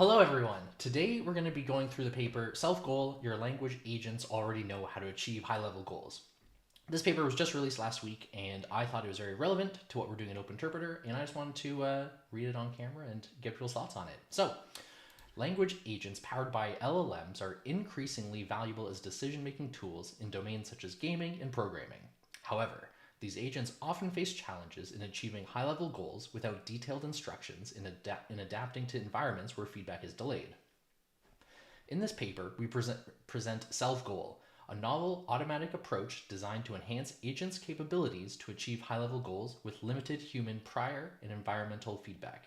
Hello everyone! Today we're going to be going through the paper SelfGoal, Your Language Agents Already Know How to Achieve High-Level Goals. This paper was just released last week and I thought it was very relevant to what we're doing in Open Interpreter, and I just wanted to read it on camera and get people's thoughts on it. So, language agents powered by LLMs are increasingly valuable as decision-making tools in domains such as gaming and programming. However, these agents often face challenges in achieving high-level goals without detailed instructions in adapting to environments where feedback is delayed. In this paper, we present SelfGoal, a novel automatic approach designed to enhance agents' capabilities to achieve high-level goals with limited human prior and environmental feedback.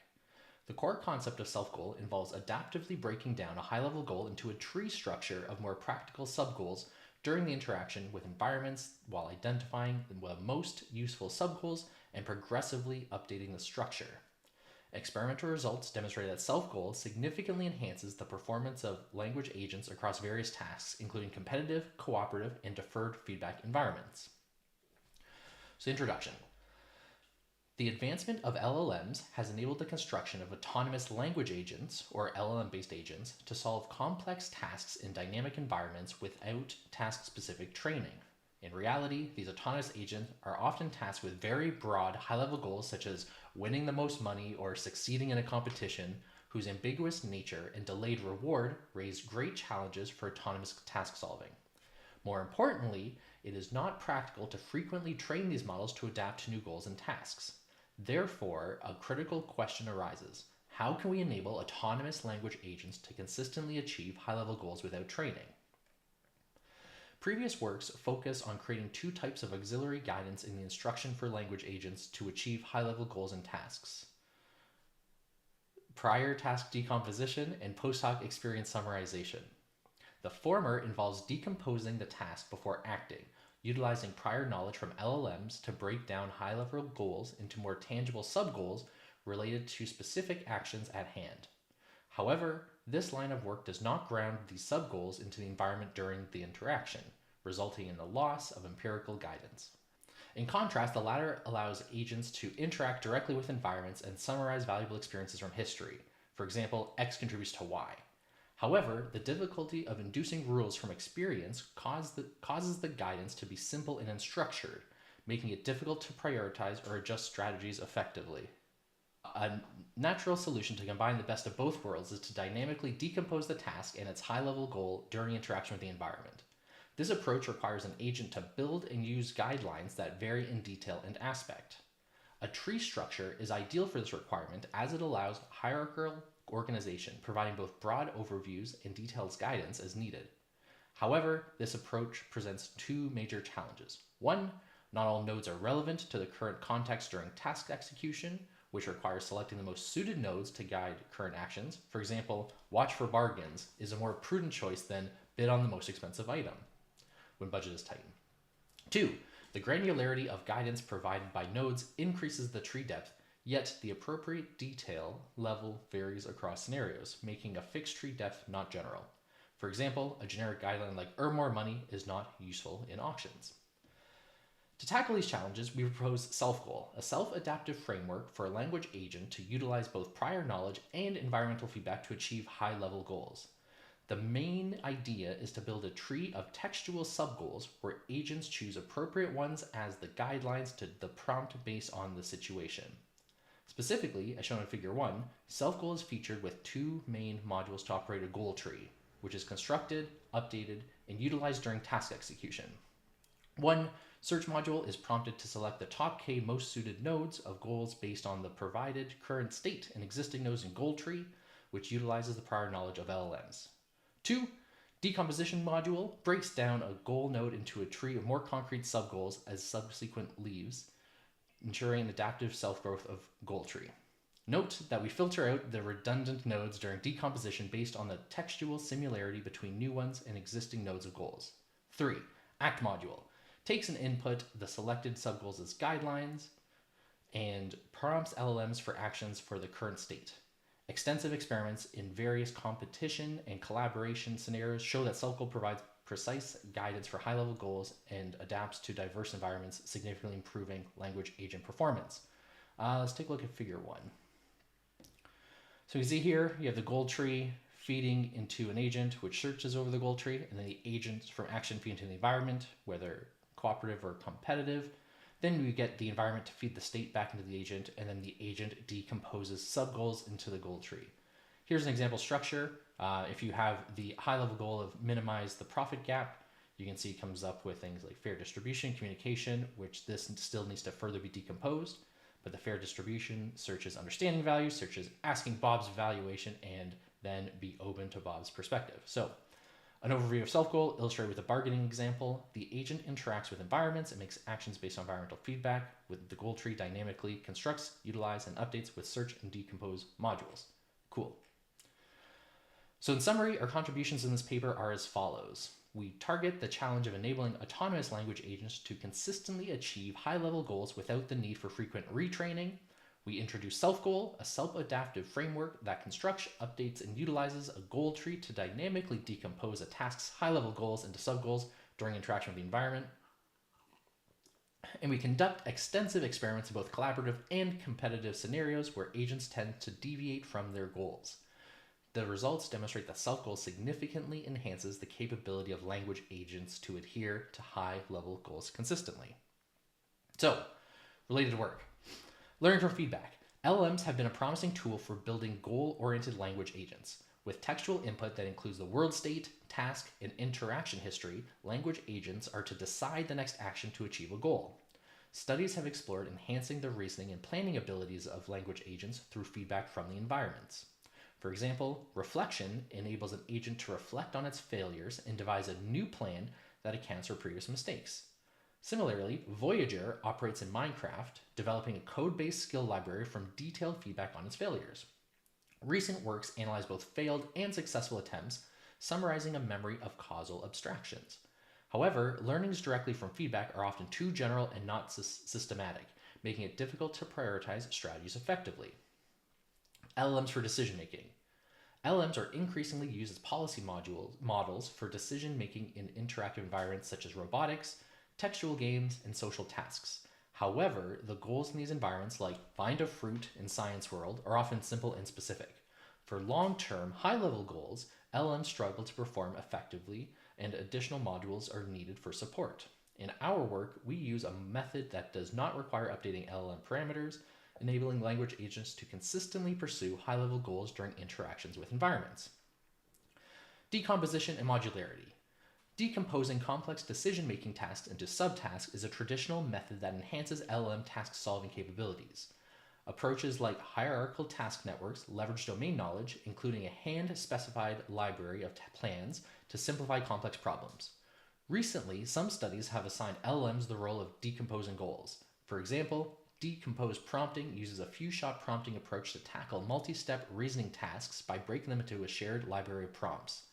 The core concept of SelfGoal involves adaptively breaking down a high-level goal into a tree structure of more practical sub-goals during the interaction with environments while identifying the most useful sub-goals and progressively updating the structure. Experimental results demonstrate that SelfGoal significantly enhances the performance of language agents across various tasks, including competitive, cooperative, and deferred feedback environments. So, introduction. The advancement of LLMs has enabled the construction of autonomous language agents, or LLM-based agents, to solve complex tasks in dynamic environments without task-specific training. In reality, these autonomous agents are often tasked with very broad, high-level goals such as winning the most money or succeeding in a competition, whose ambiguous nature and delayed reward raise great challenges for autonomous task solving. More importantly, it is not practical to frequently train these models to adapt to new goals and tasks. Therefore, a critical question arises. How can we enable autonomous language agents to consistently achieve high-level goals without training? Previous works focus on creating two types of auxiliary guidance in the instruction for language agents to achieve high-level goals and tasks: prior task decomposition and post-hoc experience summarization. The former involves decomposing the task before acting, utilizing prior knowledge from LLMs to break down high-level goals into more tangible sub-goals related to specific actions at hand. However, this line of work does not ground these sub-goals into the environment during the interaction, resulting in the loss of empirical guidance. In contrast, the latter allows agents to interact directly with environments and summarize valuable experiences from history. For example, X contributes to Y. However, the difficulty of inducing rules from experience causes the guidance to be simple and unstructured, making it difficult to prioritize or adjust strategies effectively. A natural solution to combine the best of both worlds is to dynamically decompose the task and its high-level goal during interaction with the environment. This approach requires an agent to build and use guidelines that vary in detail and aspect. A tree structure is ideal for this requirement as it allows hierarchical organization, providing both broad overviews and detailed guidance as needed. However, this approach presents two major challenges. One, not all nodes are relevant to the current context during task execution, which requires selecting the most suited nodes to guide current actions. For example, watch for bargains is a more prudent choice than bid on the most expensive item when budget is tight. Two, the granularity of guidance provided by nodes increases the tree depth, yet the appropriate detail level varies across scenarios, making a fixed tree depth not general. For example, a generic guideline like earn more money is not useful in auctions. To tackle these challenges, we propose SelfGoal, a self-adaptive framework for a language agent to utilize both prior knowledge and environmental feedback to achieve high-level goals. The main idea is to build a tree of textual sub-goals where agents choose appropriate ones as the guidelines to the prompt based on the situation. Specifically, as shown in Figure 1, SelfGoal is featured with two main modules to operate a goal tree, which is constructed, updated, and utilized during task execution. One search module is prompted to select the top K most suited nodes of goals based on the provided current state and existing nodes in goal tree, which utilizes the prior knowledge of LLMs. Two, decomposition module breaks down a goal node into a tree of more concrete sub-goals as subsequent leaves, ensuring adaptive self-growth of goal tree. Note that we filter out the redundant nodes during decomposition based on the textual similarity between new ones and existing nodes of goals. 3. Act module takes an input, the selected sub-goals as guidelines, and prompts LLMs for actions for the current state. Extensive experiments in various competition and collaboration scenarios show that SelfGoal provides precise guidance for high-level goals and adapts to diverse environments, significantly improving language agent performance. Let's take a look at Figure 1. So you see here, you have the goal tree feeding into an agent which searches over the goal tree, and then the agent from action feed into the environment, whether cooperative or competitive. Then we get the environment to feed the state back into the agent, and then the agent decomposes sub-goals into the goal tree. Here's an example structure. If you have the high-level goal of minimize the profit gap, you can see it comes up with things like fair distribution, communication, which this still needs to further be decomposed. But the fair distribution searches understanding value, searches asking Bob's valuation, and then be open to Bob's perspective. So an overview of self-goal illustrated with a bargaining example. The agent interacts with environments and makes actions based on environmental feedback, with the goal tree dynamically constructs, utilizes, and updates with search and decompose modules. Cool. So in summary, our contributions in this paper are as follows. We target the challenge of enabling autonomous language agents to consistently achieve high-level goals without the need for frequent retraining. We introduce SelfGoal, a self-adaptive framework that constructs, updates, and utilizes a goal tree to dynamically decompose a task's high-level goals into sub-goals during interaction with the environment. And we conduct extensive experiments in both collaborative and competitive scenarios where agents tend to deviate from their goals. The results demonstrate that SelfGoal significantly enhances the capability of language agents to adhere to high-level goals consistently. So, related work. Learning from feedback. LLMs have been a promising tool for building goal-oriented language agents. With textual input that includes the world state, task, and interaction history, language agents are to decide the next action to achieve a goal. Studies have explored enhancing the reasoning and planning abilities of language agents through feedback from the environments. For example, reflection enables an agent to reflect on its failures and devise a new plan that accounts for previous mistakes. Similarly, Voyager operates in Minecraft, developing a code-based skill library from detailed feedback on its failures. Recent works analyze both failed and successful attempts, summarizing a memory of causal abstractions. However, learnings directly from feedback are often too general and not systematic, making it difficult to prioritize strategies effectively. LLMs for decision making. LLMs are increasingly used as policy models for decision making in interactive environments such as robotics, textual games, and social tasks. However, the goals in these environments, like find a fruit in Science World, are often simple and specific. For long-term, high-level goals, LLMs struggle to perform effectively, and additional modules are needed for support. In our work, we use a method that does not require updating LLM parameters, enabling language agents to consistently pursue high-level goals during interactions with environments. Decomposition and modularity. Decomposing complex decision-making tasks into subtasks is a traditional method that enhances LLM task-solving capabilities. Approaches like hierarchical task networks leverage domain knowledge, including a hand-specified library of plans to simplify complex problems. Recently, some studies have assigned LLMs the role of decomposing goals. For example, decomposed prompting uses a few-shot prompting approach to tackle multi-step reasoning tasks by breaking them into a shared library of prompts.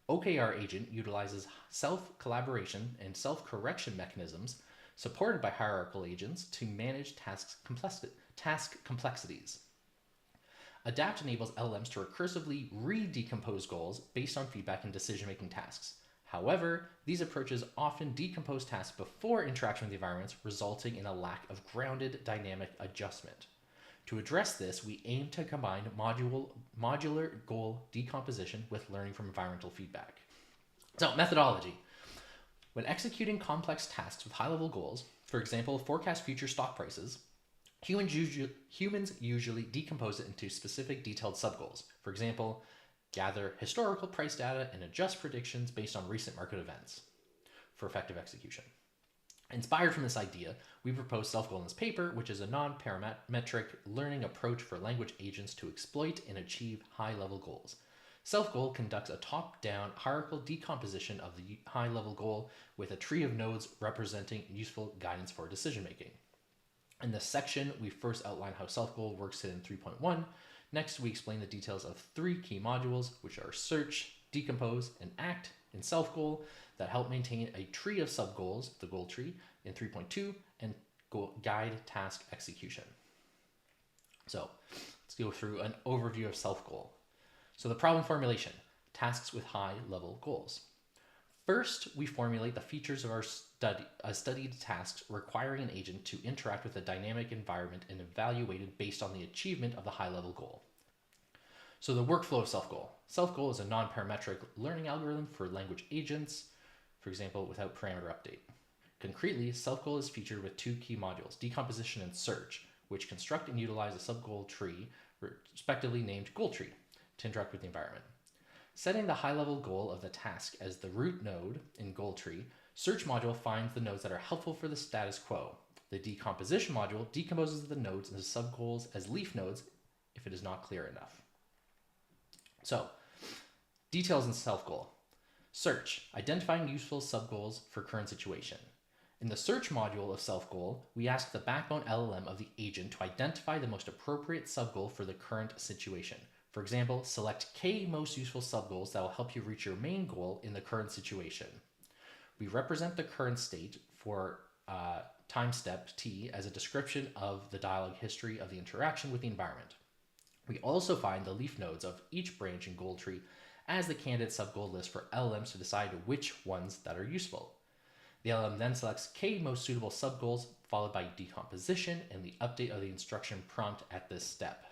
OKR agent utilizes self-collaboration and self-correction mechanisms supported by hierarchical agents to manage task complexities. Adapt enables LLMs to recursively re-decompose goals based on feedback in decision-making tasks. However, these approaches often decompose tasks before interaction with the environments, resulting in a lack of grounded dynamic adjustment. To address this, we aim to combine modular goal decomposition with learning from environmental feedback. So, methodology. When executing complex tasks with high-level goals, for example, forecast future stock prices, humans usually decompose it into specific detailed subgoals. For example, gather historical price data and adjust predictions based on recent market events for effective execution. Inspired from this idea, we propose SelfGoal in this paper, which is a non-parametric learning approach for language agents to exploit and achieve high-level goals. SelfGoal conducts a top-down hierarchical decomposition of the high-level goal with a tree of nodes representing useful guidance for decision-making. In this section, we first outline how SelfGoal works in 3.1. Next, we explain the details of 3 key modules, which are search, decompose, and act in SelfGoal that help maintain a tree of subgoals, the goal tree, in 3.2, and guide task execution. So let's go through an overview of SelfGoal. So the problem formulation, tasks with high-level goals. First, we formulate the features of our studied tasks requiring an agent to interact with a dynamic environment and evaluated based on the achievement of the high-level goal. So the workflow of SelfGoal. SelfGoal is a non-parametric learning algorithm for language agents, for example, without parameter update. Concretely, SelfGoal is featured with two key modules, decomposition and search, which construct and utilize a sub-goal tree, respectively named goal tree, to interact with the environment. Setting the high-level goal of the task as the root node in goal tree, search module finds the nodes that are helpful for the status quo. The decomposition module decomposes the nodes into sub-goals as leaf nodes if it is not clear enough. So, details in SelfGoal. Search, identifying useful sub-goals for current situation. In the search module of SelfGoal, we ask the backbone LLM of the agent to identify the most appropriate sub-goal for the current situation. For example, select K most useful sub-goals that will help you reach your main goal in the current situation. We represent the current state for time step T as a description of the dialog history of the interaction with the environment. We also find the leaf nodes of each branch in goal tree as the candidate sub-goal list for LLMs to decide which ones that are useful. The LLM then selects K most suitable sub-goals, followed by decomposition and the update of the instruction prompt at this step.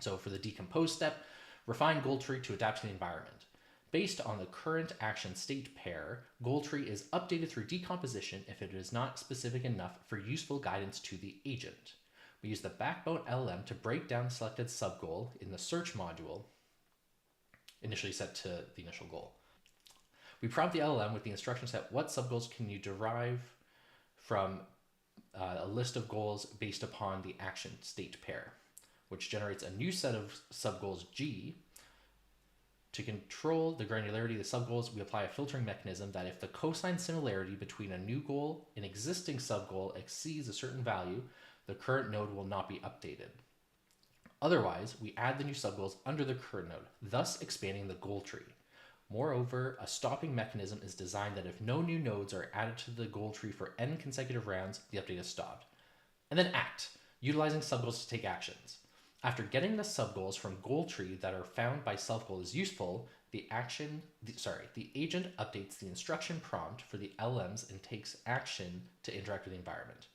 So for the decompose step, refine goal tree to adapt to the environment. Based on the current action state pair, goal tree is updated through decomposition if it is not specific enough for useful guidance to the agent. We use the backbone LLM to break down selected sub-goal in the search module, initially set to the initial goal. We prompt the LLM with the instruction set, what sub-goals can you derive from a list of goals based upon the action state pair, which generates a new set of sub-goals G. To control the granularity of the sub-goals, we apply a filtering mechanism that if the cosine similarity between a new goal and existing sub-goal exceeds a certain value, the current node will not be updated. Otherwise, we add the new sub-goals under the current node, thus expanding the goal tree. Moreover, a stopping mechanism is designed that if no new nodes are added to the goal tree for n consecutive rounds, the update is stopped. And then act, utilizing sub-goals to take actions. After getting the sub-goals from goal tree that are found by SelfGoal is useful, the agent updates the instruction prompt for the LLMs and takes action to interact with the environment.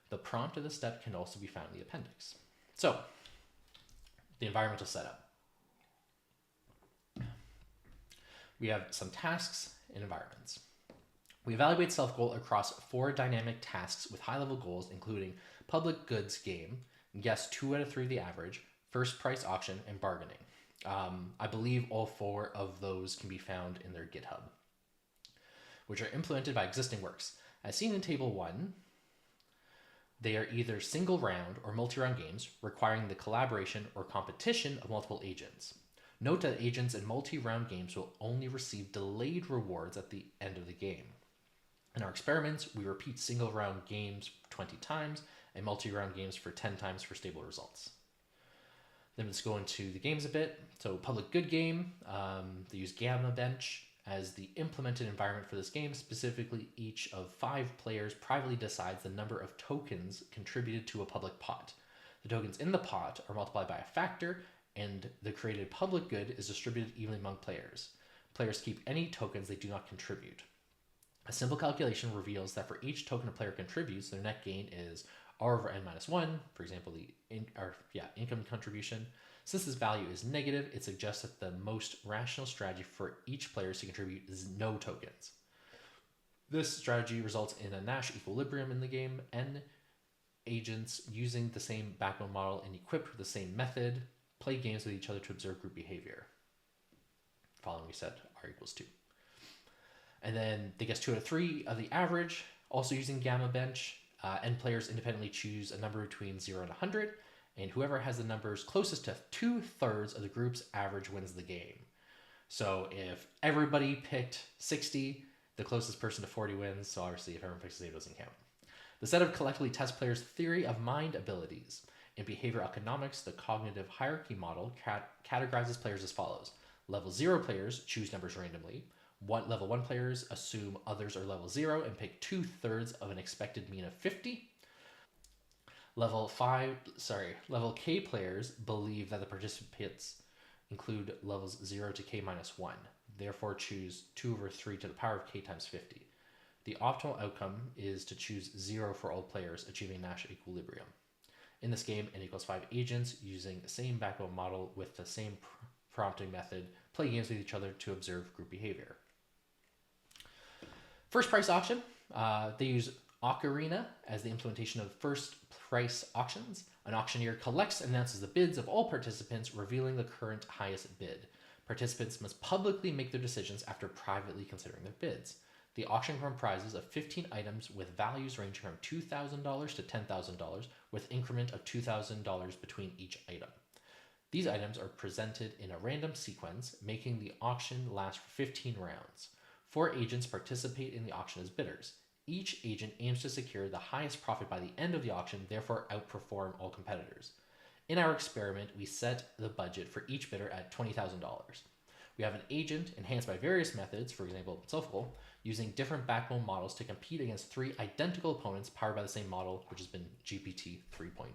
The prompt of the step can also be found in the appendix. So, the environmental setup. We have some tasks and environments. We evaluate SelfGoal across 4 dynamic tasks with high-level goals, including public goods game, guess 2 out of 3 the average, first price auction, and bargaining. I believe all 4 of those can be found in their GitHub, which are implemented by existing works. As seen in Table 1, they are either single round or multi-round games requiring the collaboration or competition of multiple agents. Note that agents in multi-round games will only receive delayed rewards at the end of the game. In our experiments, we repeat single round games 20 times and multi-round games for 10 times for stable results. Then let's go into the games a bit. So public good game, they use Gamma Bench as the implemented environment for this game. Specifically, each of 5 players privately decides the number of tokens contributed to a public pot. The tokens in the pot are multiplied by a factor, and the created public good is distributed evenly among players. Players keep any tokens they do not contribute. A simple calculation reveals that for each token a player contributes, their net gain is R over n minus 1, for example, the income contribution. Since this value is negative, it suggests that the most rational strategy for each player to contribute is no tokens. This strategy results in a Nash equilibrium in the game. N agents using the same backbone model and equipped with the same method play games with each other to observe group behavior. Following we said R equals 2. And then they guess 2 out of 3 of the average, also using Gamma Bench. N players independently choose a number between 0 and 100, and whoever has the numbers closest to 2/3 of the group's average wins the game. So if everybody picked 60, the closest person to 40 wins, so obviously if everyone picks 0, it doesn't count. The set of collectively test players' theory of mind abilities. In behavioral economics, the cognitive hierarchy model categorizes players as follows. Level 0 players choose numbers randomly. Level 1 players assume others are level 0 and pick 2/3 of an expected mean of 50. Level K players believe that the participants include levels 0 to K minus 1, therefore choose 2 over 3 to the power of K times 50. The optimal outcome is to choose 0 for all players, achieving Nash equilibrium. In this game, n equals 5 agents using the same backbone model with the same prompting method play games with each other to observe group behavior. First price auction. They use Ocarina as the implementation of first price auctions. An auctioneer collects and announces the bids of all participants, revealing the current highest bid. Participants must publicly make their decisions after privately considering their bids. The auction comprises of 15 items with values ranging from $2,000 to $10,000, with increment of $2,000 between each item. These items are presented in a random sequence, making the auction last for 15 rounds. 4 agents participate in the auction as bidders. Each agent aims to secure the highest profit by the end of the auction, therefore outperform all competitors. In our experiment, we set the budget for each bidder at $20,000. We have an agent enhanced by various methods, for example, SelfGoal, using different backbone models to compete against 3 identical opponents powered by the same model, which has been GPT 3.5.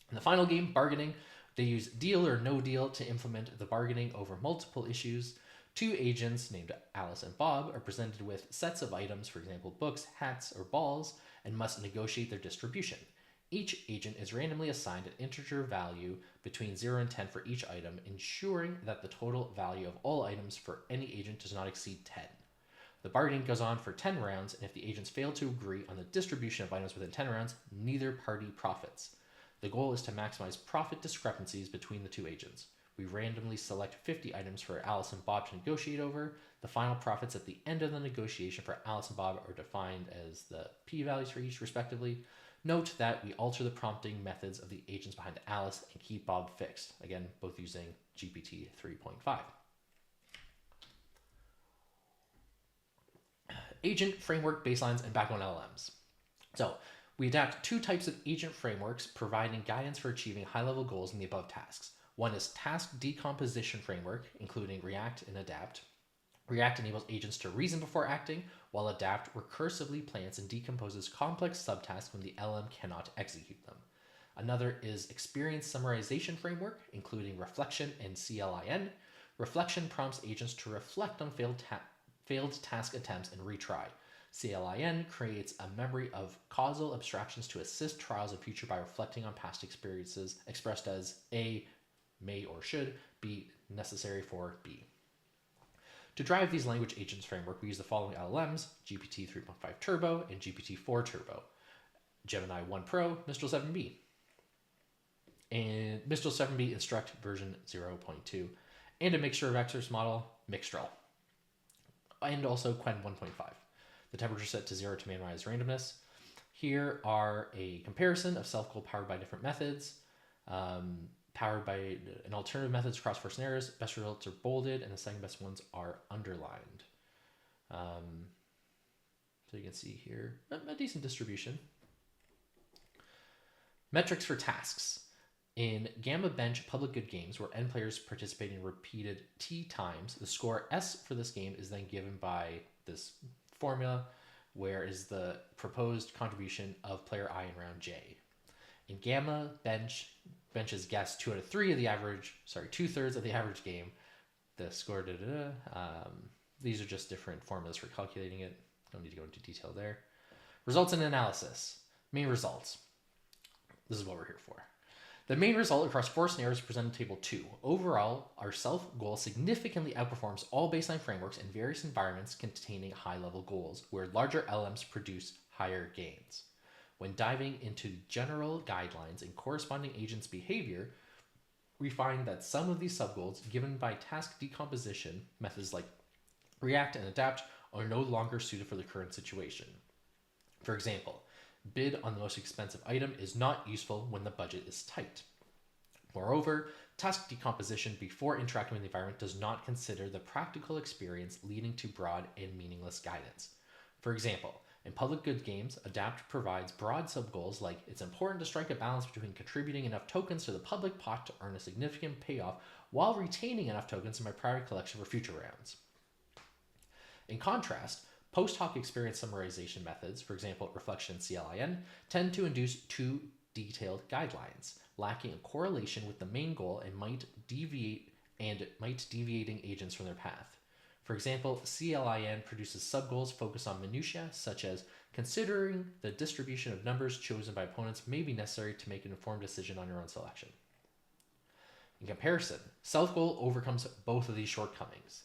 In the final game, bargaining, they use deal or no deal to implement the bargaining over multiple issues. 2 agents named Alice and Bob are presented with sets of items, for example, books, hats, or balls, and must negotiate their distribution. Each agent is randomly assigned an integer value between 0 and 10 for each item, ensuring that the total value of all items for any agent does not exceed 10. The bargaining goes on for 10 rounds, and if the agents fail to agree on the distribution of items within 10 rounds, neither party profits. The goal is to maximize profit discrepancies between the 2 agents. We randomly select 50 items for Alice and Bob to negotiate over. The final profits at the end of the negotiation for Alice and Bob are defined as the p-values for each, respectively. Note that we alter the prompting methods of the agents behind Alice and keep Bob fixed, again, both using GPT 3.5. Agent framework baselines and backbone LLMs. So we adapt 2 types of agent frameworks, providing guidance for achieving high-level goals in the above tasks. One is task decomposition framework, including React and Adapt. React enables agents to reason before acting, while Adapt recursively plans and decomposes complex subtasks when the LM cannot execute them. Another is experience summarization framework, including Reflection and CLIN. Reflection prompts agents to reflect on failed task attempts and retry. CLIN creates a memory of causal abstractions to assist trials in future by reflecting on past experiences, expressed as A, may or should, be necessary for B. To drive these language agents framework, we use the following LLMs: GPT 3.5 Turbo and GPT 4 Turbo, Gemini 1 Pro, Mistral 7b, and Mistral 7b Instruct version 0.2, and a mixture of experts model, Mixtral, and also Quen 1.5. The temperature set to 0 to minimize randomness. Here are a comparison of SelfGoal powered by different methods. Powered by an alternative methods across 4 scenarios. Best results are bolded and the second best ones are underlined. So you can see here a decent distribution. Metrics for tasks. In Gamma Bench public good games where n players participate in repeated t times, the score S for this game is then given by this formula, where is the proposed contribution of player I in round J. In Gamma Bench's guess 2 out of 3 of the average, 2/3 of the average game, the score these are just different formulas for calculating it. Don't need to go into detail there. Results and analysis. Main results. This is what we're here for. The main result across 4 scenarios is presented in Table 2. Overall, our SelfGoal significantly outperforms all baseline frameworks in various environments containing high-level goals, where larger LMs produce higher gains. When diving into general guidelines and corresponding agents' behavior, we find that some of these subgoals given by task decomposition methods like React and Adapt are no longer suited for the current situation. For example, bid on the most expensive item is not useful when the budget is tight. Moreover, task decomposition before interacting with the environment does not consider the practical experience, leading to broad and meaningless guidance. For example, in public good games, Adapt provides broad subgoals like it's important to strike a balance between contributing enough tokens to the public pot to earn a significant payoff while retaining enough tokens in my private collection for future rounds. In contrast, post hoc experience summarization methods, for example, Reflection and CLIN, tend to induce too detailed guidelines, lacking a correlation with the main goal and might deviating agents from their path. For example, CLIN produces subgoals focused on minutiae, such as considering the distribution of numbers chosen by opponents may be necessary to make an informed decision on your own selection. In comparison, SelfGoal overcomes both of these shortcomings.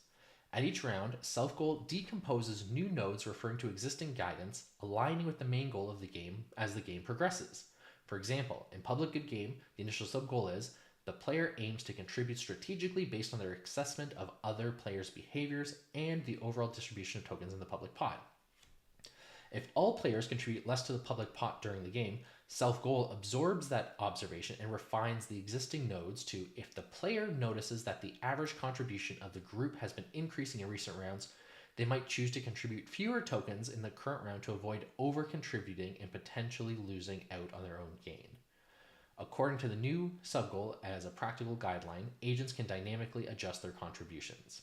At each round, SelfGoal decomposes new nodes referring to existing guidance, aligning with the main goal of the game as the game progresses. For example, in Public Good Game, the initial subgoal is the player aims to contribute strategically based on their assessment of other players' behaviors and the overall distribution of tokens in the public pot. If all players contribute less to the public pot during the game, SelfGoal absorbs that observation and refines the existing nodes to if the player notices that the average contribution of the group has been increasing in recent rounds, they might choose to contribute fewer tokens in the current round to avoid over-contributing and potentially losing out on their own gain. According to the new subgoal as a practical guideline, agents can dynamically adjust their contributions.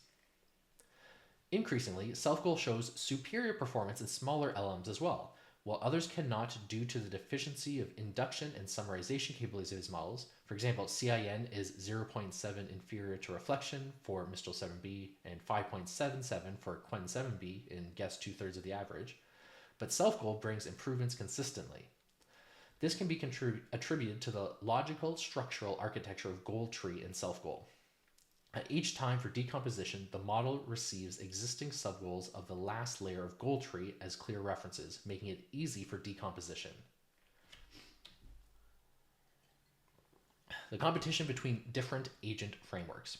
Increasingly, SelfGoal shows superior performance in smaller LMs as well. While others cannot due to the deficiency of induction and summarization capabilities of these models, for example, CIN is 0.7 inferior to reflection for Mistral 7b and 5.77 for Quen 7b in Guess 2/3 of the average, but SelfGoal brings improvements consistently. This can be attributed to the logical structural architecture of goal tree in SelfGoal. At each time for decomposition, the model receives existing subgoals of the last layer of goal tree as clear references, making it easy for decomposition. The competition between different agent frameworks.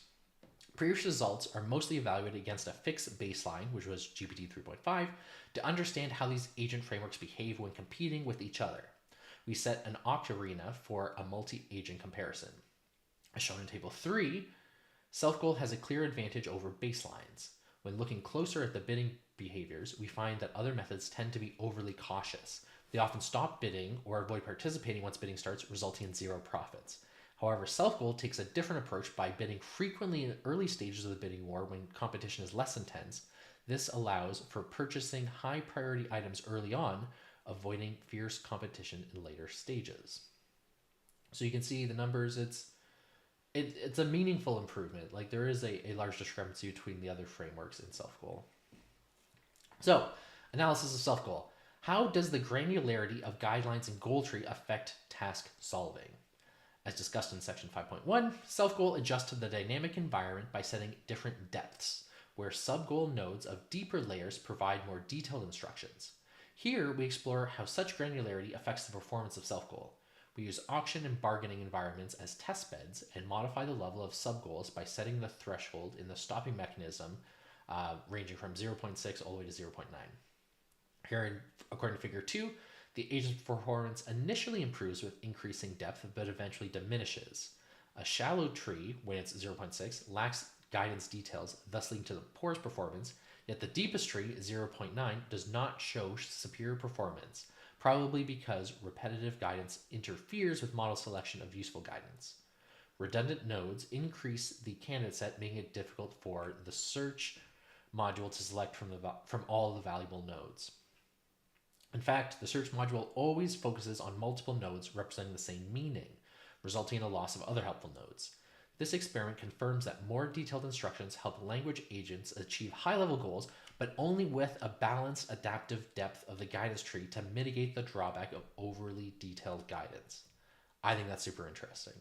Previous results are mostly evaluated against a fixed baseline, which was GPT 3.5, to understand how these agent frameworks behave when competing with each other. We set an octarena for a multi-agent comparison. As shown in Table 3, SelfGoal has a clear advantage over baselines. When looking closer at the bidding behaviors, we find that other methods tend to be overly cautious. They often stop bidding or avoid participating once bidding starts, resulting in zero profits. However, SelfGoal takes a different approach by bidding frequently in early stages of the bidding war when competition is less intense. This allows for purchasing high priority items early on, avoiding fierce competition in later stages. So you can see the numbers, it's a meaningful improvement. Like there is a large discrepancy between the other frameworks in SelfGoal. So, analysis of SelfGoal. How does the granularity of guidelines and goal tree affect task solving? As discussed in section 5.1, SelfGoal adjusts to the dynamic environment by setting different depths, where subgoal nodes of deeper layers provide more detailed instructions. Here, we explore how such granularity affects the performance of SelfGoal. We use auction and bargaining environments as test beds and modify the level of subgoals by setting the threshold in the stopping mechanism ranging from 0.6 all the way to 0.9. Here, according to Figure 2, the agent's performance initially improves with increasing depth, but eventually diminishes. A shallow tree, when it's 0.6, lacks guidance details, thus leading to the poorest performance, yet the deepest tree, 0.9, does not show superior performance, probably because repetitive guidance interferes with model selection of useful guidance. Redundant nodes increase the candidate set, making it difficult for the search module to select from all the valuable nodes. In fact, the search module always focuses on multiple nodes representing the same meaning, resulting in a loss of other helpful nodes. This experiment confirms that more detailed instructions help language agents achieve high-level goals, but only with a balanced adaptive depth of the guidance tree to mitigate the drawback of overly detailed guidance. I think that's super interesting.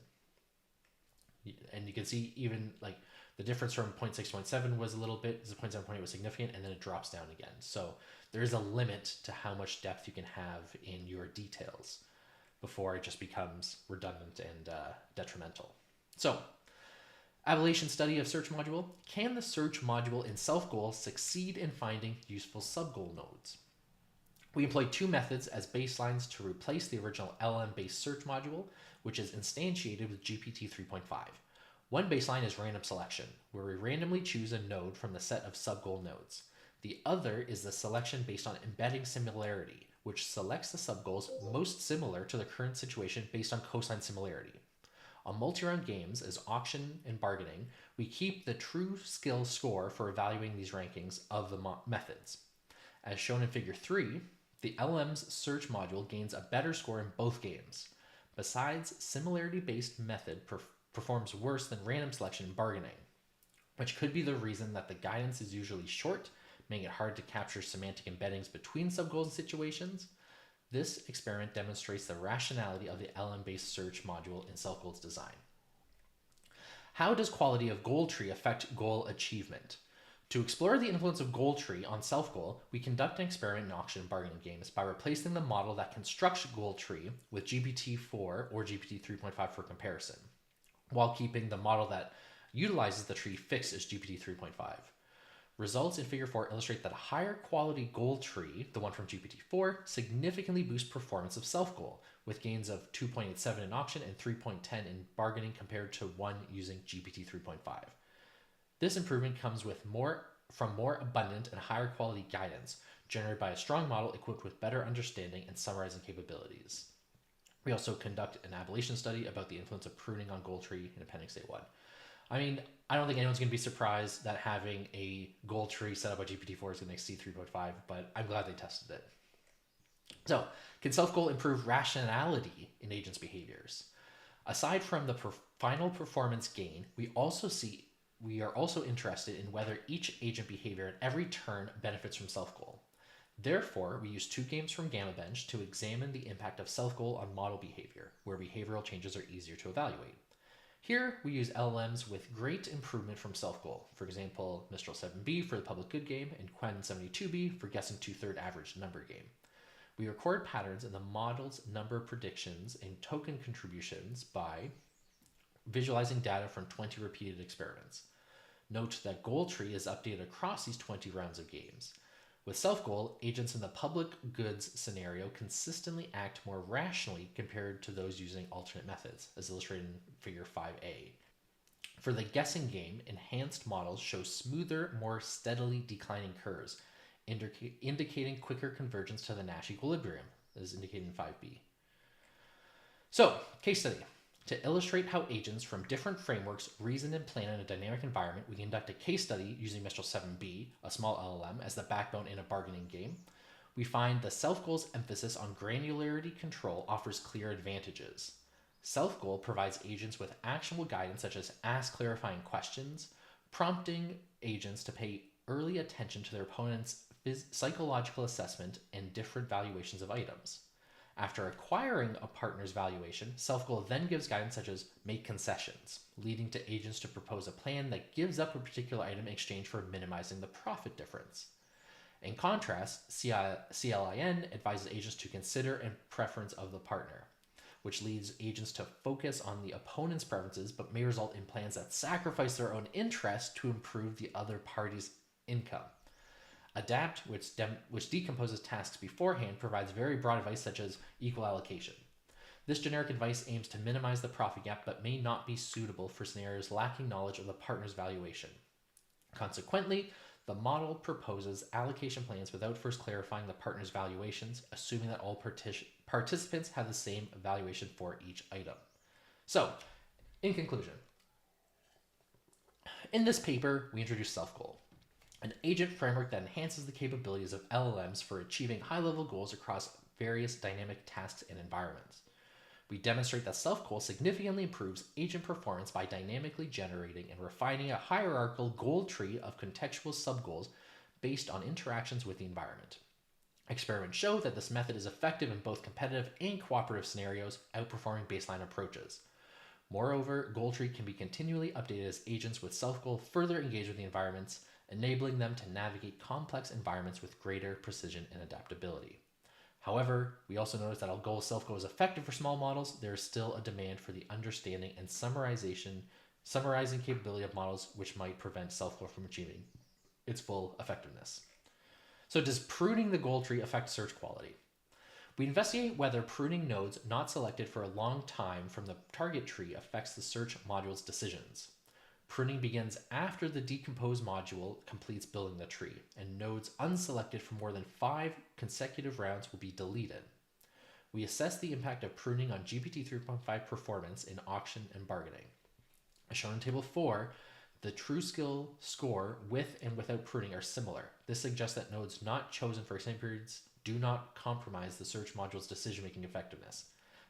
And you can see even like the difference from 0.6 to 0.7 was a little bit, 0.7.8 was significant, and then it drops down again. So there is a limit to how much depth you can have in your details before it just becomes redundant and detrimental. So, evaluation study of search module. Can the search module in SelfGoal succeed in finding useful subgoal nodes? We employed two methods as baselines to replace the original LM-based search module, which is instantiated with GPT 3.5. One baseline is random selection, where we randomly choose a node from the set of subgoal nodes. The other is the selection based on embedding similarity, which selects the subgoals most similar to the current situation based on cosine similarity. On multi-round games, as auction and bargaining, we keep the true skill score for evaluating these rankings of the methods. As shown in Figure 3, the LM's search module gains a better score in both games. Besides, similarity-based method performs worse than random selection and bargaining. which could be the reason that the guidance is usually short, making it hard to capture semantic embeddings between subgoals and situations. This experiment demonstrates the rationality of the LM-based search module in SelfGoal's design. How does quality of goal tree affect goal achievement? To explore the influence of goal tree on SelfGoal, we conduct an experiment in auction and bargaining games by replacing the model that constructs goal tree with GPT-4 or GPT-3.5 for comparison, while keeping the model that utilizes the tree fixed as GPT-3.5. Results in Figure 4 illustrate that a higher quality goal tree, the one from GPT-4, significantly boosts performance of SelfGoal, with gains of 2.87 in auction and 3.10 in bargaining compared to one using GPT-3.5. This improvement comes from more abundant and higher quality guidance generated by a strong model equipped with better understanding and summarizing capabilities. We also conduct an ablation study about the influence of pruning on goal tree in Appendix A1. I mean, I don't think anyone's going to be surprised that having a goal tree set up by GPT-4 is going to exceed 3.5, but I'm glad they tested it. So, can SelfGoal improve rationality in agents' behaviors? Aside from the final performance gain, we are also interested in whether each agent behavior at every turn benefits from SelfGoal. Therefore, we use 2 games from GammaBench to examine the impact of SelfGoal on model behavior, where behavioral changes are easier to evaluate. Here, we use LLMs with great improvement from SelfGoal. For example, Mistral 7b for the public good game and Quen 72b for guessing 2/3 average number game. We record patterns in the model's number predictions and token contributions by visualizing data from 20 repeated experiments. Note that goal tree is updated across these 20 rounds of games. With SelfGoal, agents in the public goods scenario consistently act more rationally compared to those using alternate methods, as illustrated in Figure 5a. For the guessing game, enhanced models show smoother, more steadily declining curves, indicating quicker convergence to the Nash equilibrium, as indicated in 5b. So, case study. To illustrate how agents from different frameworks reason and plan in a dynamic environment, we conduct a case study using Mistral 7b, a small LLM, as the backbone in a bargaining game. We find the SelfGoal's emphasis on granularity control offers clear advantages. SelfGoal provides agents with actionable guidance such as ask clarifying questions, prompting agents to pay early attention to their opponent's psychological assessment and different valuations of items. After acquiring a partner's valuation, SelfGoal then gives guidance such as make concessions, leading to agents to propose a plan that gives up a particular item in exchange for minimizing the profit difference. In contrast, CLIN advises agents to consider and preference of the partner, which leads agents to focus on the opponent's preferences but may result in plans that sacrifice their own interest to improve the other party's income. Adapt, which decomposes tasks beforehand, provides very broad advice such as equal allocation. This generic advice aims to minimize the profit gap but may not be suitable for scenarios lacking knowledge of the partner's valuation. Consequently, the model proposes allocation plans without first clarifying the partner's valuations, assuming that all participants have the same valuation for each item. So, in conclusion, in this paper, we introduce SelfGoal, an agent framework that enhances the capabilities of LLMs for achieving high-level goals across various dynamic tasks and environments. We demonstrate that SelfGoal significantly improves agent performance by dynamically generating and refining a hierarchical goal tree of contextual subgoals based on interactions with the environment. Experiments show that this method is effective in both competitive and cooperative scenarios, outperforming baseline approaches. Moreover, goal tree can be continually updated as agents with SelfGoal further engage with the environments, enabling them to navigate complex environments with greater precision and adaptability. However, we also notice that although SelfGoal is effective for small models, there is still a demand for the understanding and summarizing capability of models, which might prevent SelfGoal from achieving its full effectiveness. So does pruning the goal tree affect search quality? We investigate whether pruning nodes not selected for a long time from the target tree affects the search module's decisions. Pruning begins after the decompose module completes building the tree, and nodes unselected for more than 5 consecutive rounds will be deleted. We assess the impact of pruning on GPT 3.5 performance in auction and bargaining. As shown in Table 4, the true skill score with and without pruning are similar. This suggests that nodes not chosen for extended periods do not compromise the search module's decision-making effectiveness.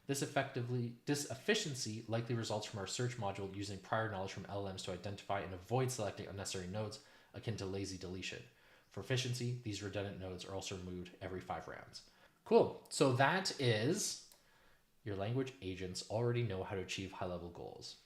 This efficiency likely results from our search module using prior knowledge from LLMs to identify and avoid selecting unnecessary nodes, akin to lazy deletion. For efficiency, these redundant nodes are also removed every 5 rounds. Cool. So that is your language agents already know how to achieve high-level goals.